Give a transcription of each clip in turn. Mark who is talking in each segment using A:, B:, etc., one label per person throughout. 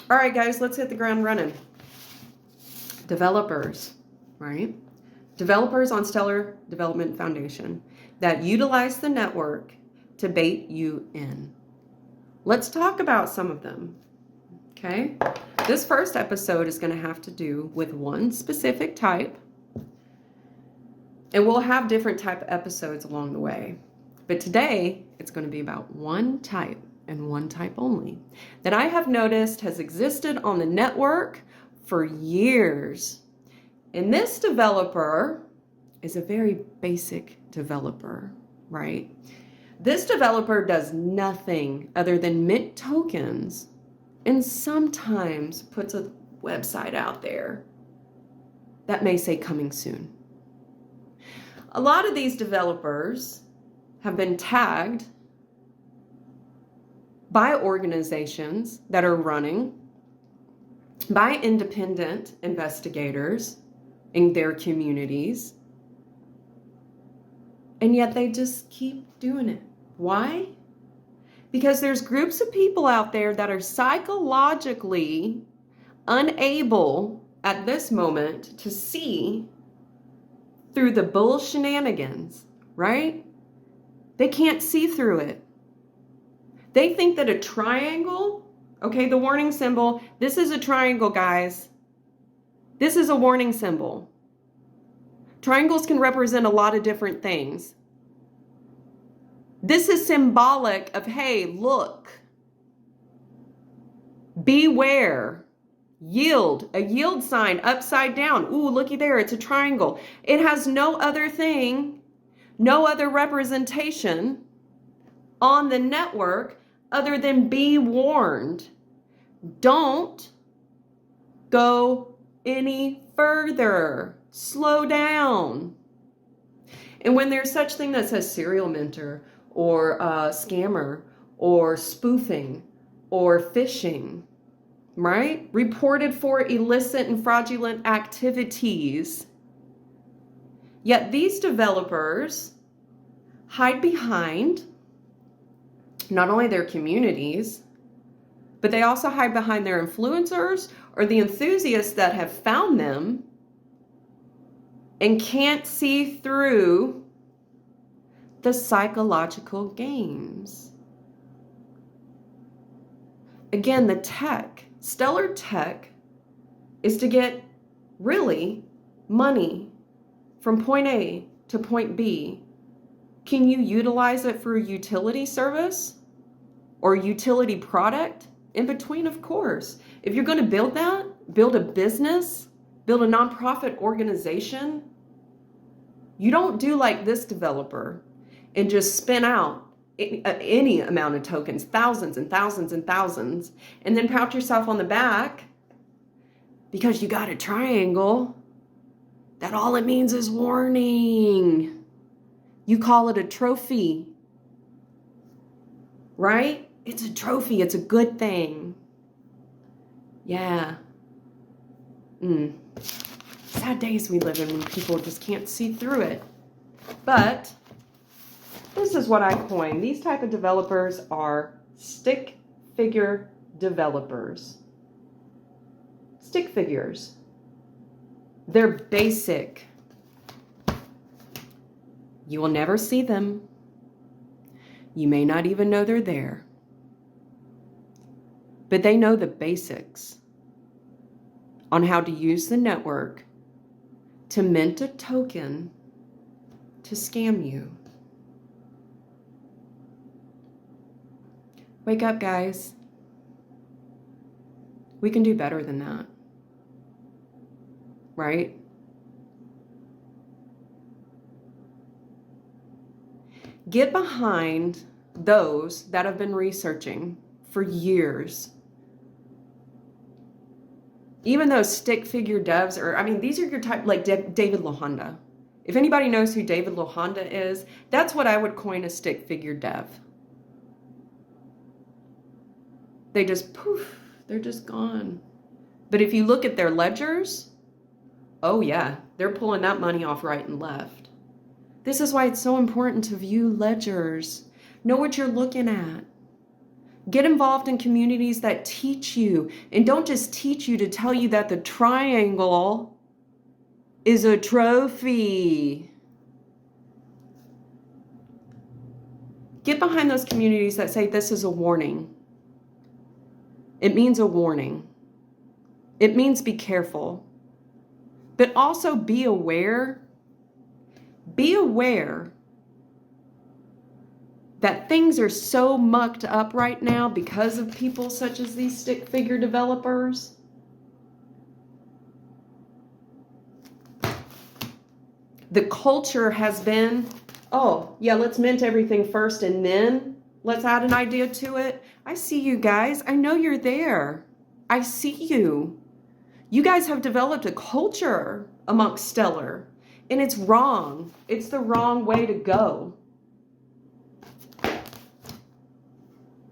A: All right, guys, let's hit the ground running. Developers, right? Developers on Stellar Development Foundation that utilize the network to bait you in. Let's talk about some of them, okay? This first episode is going to have to do with one specific type, and we'll have different type of episodes along the way. But today, it's going to be about one type and one type only that I have noticed has existed on the network for years. And this developer is a very basic developer, right? This developer does nothing other than mint tokens and sometimes puts a website out there that may say coming soon. A lot of these developers have been tagged by organizations that are running, by independent investigators in their communities, and yet they just keep doing it. Why? Because there's groups of people out there that are psychologically unable at this moment to see through the bull shenanigans, right? They can't see through it. They think that a triangle, okay, the warning symbol, this is a triangle, guys. This is a warning symbol. Triangles can represent a lot of different things. This is symbolic of, hey, look, beware, yield, a yield sign upside down. Ooh, looky there, it's a triangle. It has no other thing, no other representation on the network other than be warned. Don't go any further. Slow down. And when there's such thing that says serial mentor or scammer or spoofing or phishing, right? Reported for illicit and fraudulent activities. Yet these developers hide behind not only their communities, but they also hide behind their influencers or the enthusiasts that have found them and can't see through the psychological games. Again, the tech, Stellar Tech, is to get really money from point A to point B. Can you utilize it for a utility service or utility product? In between, of course. If you're going to build that, build a business, build a nonprofit organization, you don't do like this developer and just spin out any amount of tokens, thousands and thousands and thousands, and then pat yourself on the back because you got a triangle. That all it means is warning. You call it a trophy, right? It's a trophy. It's a good thing. Yeah. Sad days we live in when people just can't see through it. But this is what I coined. These type of developers are stick figure developers. Stick figures. They're basic. You will never see them. You may not even know they're there. But they know the basics on how to use the network to mint a token to scam you. Wake up, guys. We can do better than that. Right? Get behind those that have been researching for years. Even those stick figure devs are, these are your type, like David Lohanda. If anybody knows who David Lohanda is, that's what I would coin a stick figure dev. They just poof, they're just gone. But if you look at their ledgers, oh yeah, they're pulling that money off right and left. This is why it's so important to view ledgers. Know what you're looking at. Get involved in communities that teach you, and don't just teach you to tell you that the triangle is a trophy. Get behind those communities that say this is a warning. It means a warning. It means be careful. But also be aware that things are so mucked up right now because of people such as these stick figure developers. The culture has been, oh, yeah, let's mint everything first and then let's add an idea to it. I see you guys. I know you're there. I see you. You guys have developed a culture amongst Stellar, and it's wrong. It's the wrong way to go.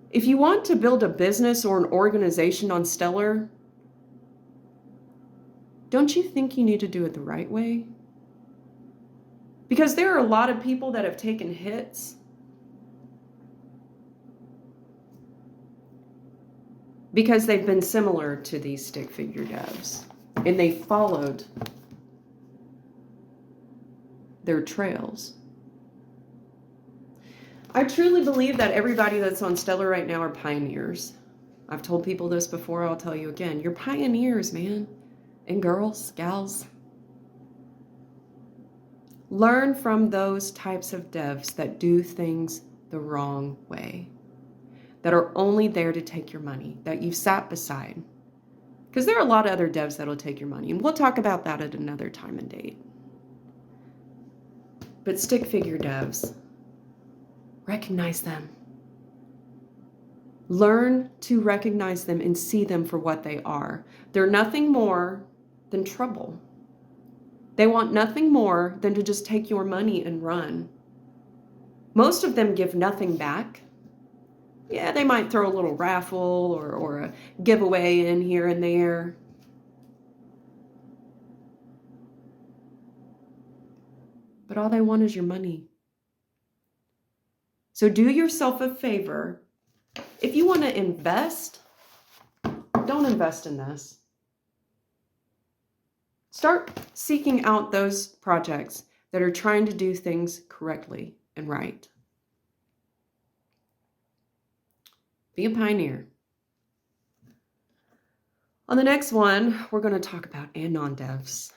A: If you want to build a business or an organization on Stellar, don't you think you need to do it the right way? Because there are a lot of people that have taken hits because they've been similar to these stick figure devs, and they followed their trails. I truly believe that everybody that's on Stellar right now are pioneers. I've told people this before, I'll tell you again. You're pioneers, man. And girls, gals. Learn from those types of devs that do things the wrong way, that are only there to take your money, that you've sat beside. Because there are a lot of other devs that'll take your money, and we'll talk about that at another time and date. But stick figure devs, recognize them. Learn to recognize them and see them for what they are. They're nothing more than trouble. They want nothing more than to just take your money and run. Most of them give nothing back. Yeah, they might throw a little raffle or a giveaway in here and there. But all they want is your money. So do yourself a favor. If you want to invest, don't invest in this. Start seeking out those projects that are trying to do things correctly and right. Be a pioneer. On the next one, we're going to talk about anon devs.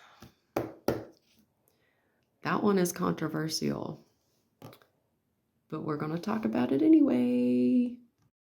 A: That one is controversial, but we're going to talk about it anyway.